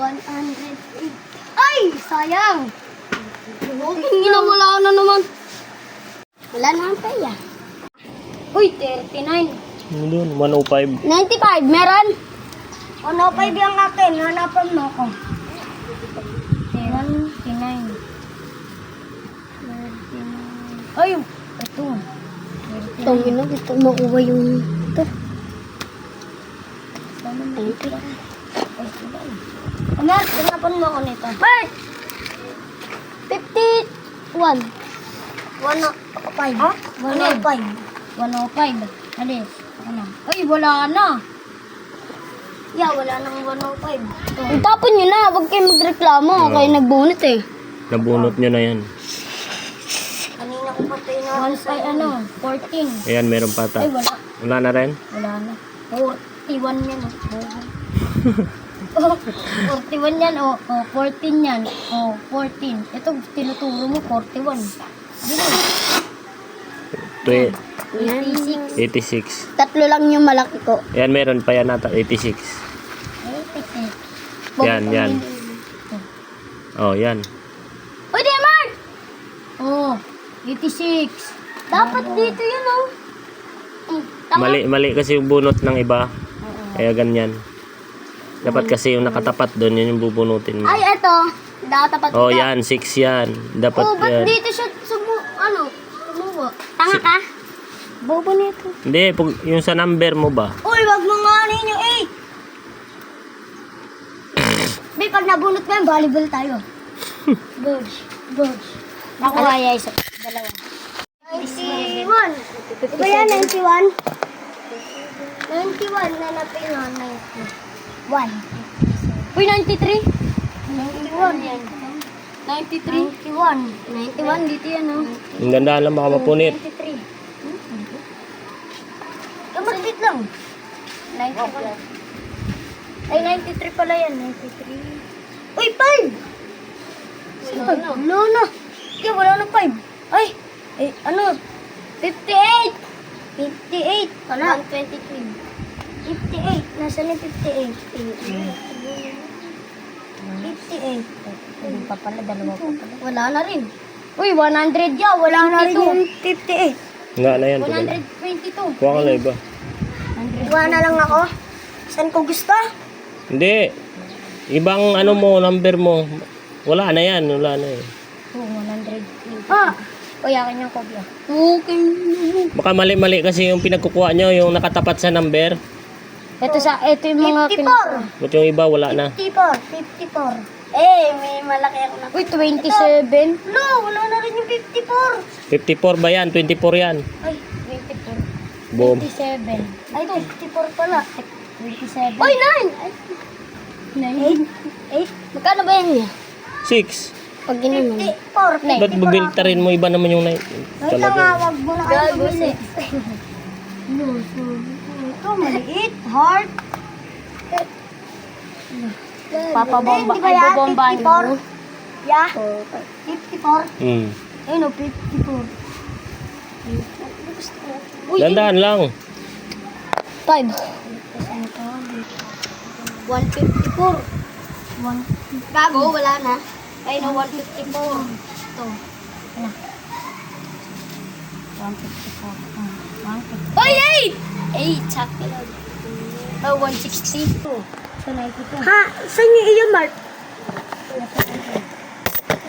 108. Ay! Sayang! Ginawala na naman. Wala na ang paya. Uy, 39. Doon, 105. 95, meron? 105 yung akin. Hanapan mo ako. 79. Ay, ito. Itong ino, ito makuha yung ito. Ano, hanapan mo ako nito. Bert! 51. 105. Ha? 105. 105. Alis. Ano? Ay, wala na. Yeah, wala nang 105. Itapon nyo na. Huwag kayo magreklamo. Kayo nagbunot eh. Nabunot nyo na yan. Kanina ko patay na. 14. Ayan, meron pa Ay, ta. wala. Wala na rin? Wala na. 41 yan. 41 yan. 14 yan. 14. Ito, tinuturo mo. 41. Dito. 86. 86. Tatlo lang yung malaki ko. Ayan, meron pa yan nata. 86. 86. Yan. Oh, yan. Uy, Demar! Oh, 86. Dapat dito yun, oh. Tama. Mali kasi yung bunot ng iba. Kaya ganyan. Dapat kasi yung nakatapat doon, yun yung bubunutin mo. Ay, eto. Dapat Oh, dito. yan. 6 yan. Dapat Oh, ba't yan. dito siya sumuwa? Tanga ka? Bobo nito. Hindi, yung sa number mo ba? Uy, wag mo nga ano yung 8. Bay, pag nabunot mo yan, volleyball tayo. Gosh. Ako kaya isa. Dalawa. 91. Diba yan, 91? 91 na napingan. 91. Uy, 93? 91 yan. 93? 91 dito yan, oh. Ang ganda lang, baka mapunit. 93. Kamaglit lang. 91. Ay, 93 pala yan. 93. Uy, 5! Wala na. Kaya wala na 5. Ay, ano? 58! 58. Wala. 123. 58. Nasaan yung 58? 58. Hindi pa pala, dalawa pa pala. Wala na rin. Uy, 100 yan. Wala na rin yung 58. Nga na yan. 122. Kuha ka na iba. Kuha na lang ako. Saan ko gusto? Hindi. Ibang ano mo, number mo. Wala na yan. Wala na eh. Oh, 100. Ah! Uy, akin yung kobya. Okay. Baka mali-mali kasi yung pinagkukuha nyo, yung nakatapat sa number. Ito yung mga 54. But yung iba, wala na. 54. May malaki ako na. Uy, 27. No, wala na rin yung 54. 54 ba yan? 24 yan. Ay, 24. Boom. 27. Ay, 54 pala. 27. Uy, 9! 9? 8? Magkano ba yan niya? 6. Pag ginanon. 54. Ba't bubiltarin mo? Iba naman yung night. Talaga. Wag mo na kayo bumili. Ito, maliit. Heart. Papabomba. Di ba Ay, yan? bobombahin 54? mo. Yeah. 54. Ayun o, 54. Uy, Dandaan lang. 5. 154. Gago, wala na. Ayun o, 154. Ito. Ano? 154. Uy, 8! 8, sakto lang. 162. So, 92. Ha? Saan yung iyo, Mark?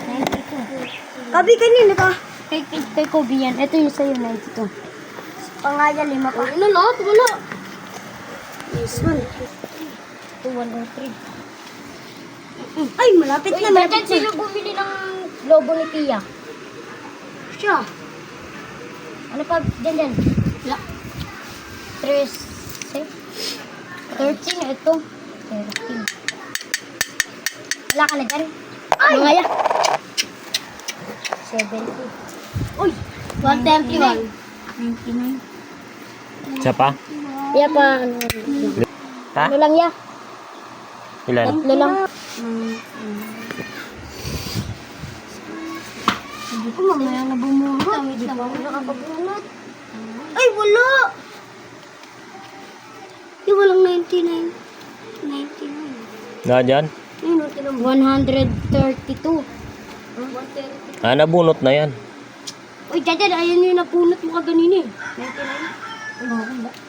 92. Kabi kanina ka? Kay Kobe yan. Ito yung sa'yo, 92. Pangaya, 5 pa. Ano lahat? Wala. This one. Ito, 103. Ay, malapit na. Malapit na. Sino bumili ng lobo ni Pia? Siya. Ano pa? Diyan. Wala. 13. Ito. 13. Wala ka na dyan? Ay! Mangaya. 70. Uy! 131. 99. Isa pa? Ya pa, Ha? ano lang ya? Ilan? Tatlo lang. Hindi ko mamaya na bumunot. Hindi ko nakapabunot. Ay, wala! Yung walang 99. 99. Nga dyan? Ayun, 132. Ah, nabunot na yan. Uy, Jajan, ayun yung napunot mo kaganina eh. 99.